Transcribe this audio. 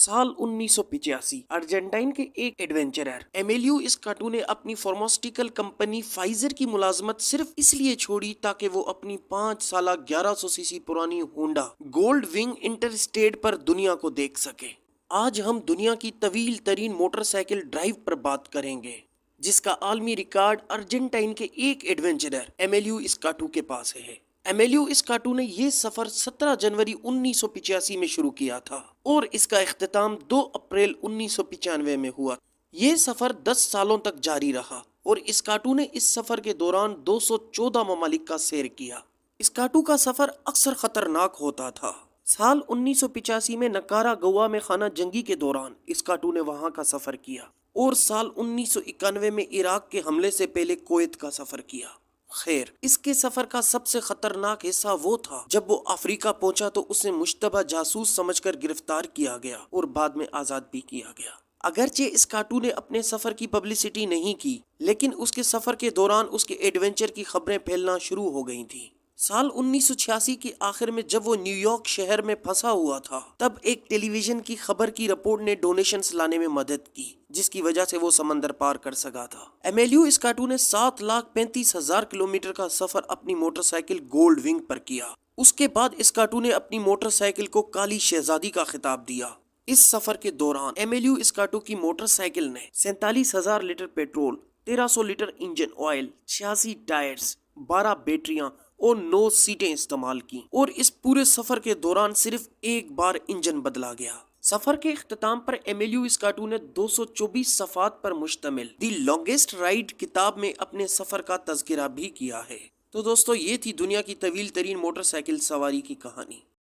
سال 1985 ارجنٹائن کے ایک ایڈونچرر ایمیلیو اسکاٹو نے اپنی فارماسیوٹیکل کمپنی فائزر کی ملازمت صرف اس لیے چھوڑی تاکہ وہ اپنی 5 سالہ 1100 سی سی پرانی ہونڈا گولڈ ونگ انٹرسٹیٹ پر دنیا کو دیکھ سکے۔ آج ہم دنیا کی طویل ترین موٹر سائیکل ڈرائیو پر بات کریں گے جس کا عالمی ریکارڈ ارجنٹائن کے ایک ایڈونچرر ایمیلیو اسکاٹو کے پاس ہے۔ ایمیلیو اسکاٹو نے یہ سفر 17 جنوری 1985 میں شروع کیا تھا اور اس کا اختتام 2 اپریل 1995 میں ہوا۔ یہ سفر 10 سالوں تک جاری رہا اور اسکاٹو نے اس سفر کے دوران 214 ممالک کا سیر کیا۔ اسکاٹو کا سفر اکثر خطرناک ہوتا تھا۔ سال 1985 میں نکارا گوا میں خانہ جنگی کے دوران اسکاٹو نے وہاں کا سفر کیا اور سال 1991 میں عراق کے حملے سے پہلے کویت کا سفر کیا۔ خیر، اس کے سفر کا سب سے خطرناک حصہ وہ تھا جب وہ افریقہ پہنچا تو اسے مشتبہ جاسوس سمجھ کر گرفتار کیا گیا اور بعد میں آزاد بھی کیا گیا۔ اگرچہ اسکاٹو نے اپنے سفر کی پبلسٹی نہیں کی، لیکن اس کے سفر کے دوران اس کے ایڈونچر کی خبریں پھیلنا شروع ہو گئی تھیں۔ سال 1986 کے آخر میں جب وہ نیو یارک شہر میں پھنسا ہوا تھا، تب ایک ٹیلی ویژن کی خبر کی رپورٹ نے ڈونیشنز لانے میں مدد کی، جس کی وجہ سے وہ سمندر پار کر سکا تھا۔ ایمیلیو اسکاٹو نے 7,35,000 کلومیٹر کا سفر اپنی موٹر سائیکل گولڈ ونگ پر کیا۔ اس کے بعد اسکاٹو نے اپنی موٹر سائیکل کو کالی شہزادی کا خطاب دیا۔ اس سفر کے دوران ایمیلیو اسکاٹو کی موٹر سائیکل نے 47,000 litre petrol, 1300 litre engine oil, 86 tyres, 12 بیٹریاں اور 9 سیٹیں استعمال کی اور اس پورے سفر کے دوران صرف ایک بار انجن بدلا گیا۔ سفر کے اختتام پر ایمیلیو اسکاٹو نے 224 صفحات پر مشتمل دی لانگسٹ رائڈ کتاب میں اپنے سفر کا تذکرہ بھی کیا ہے۔ تو دوستو، یہ تھی دنیا کی طویل ترین موٹر سائیکل سواری کی کہانی۔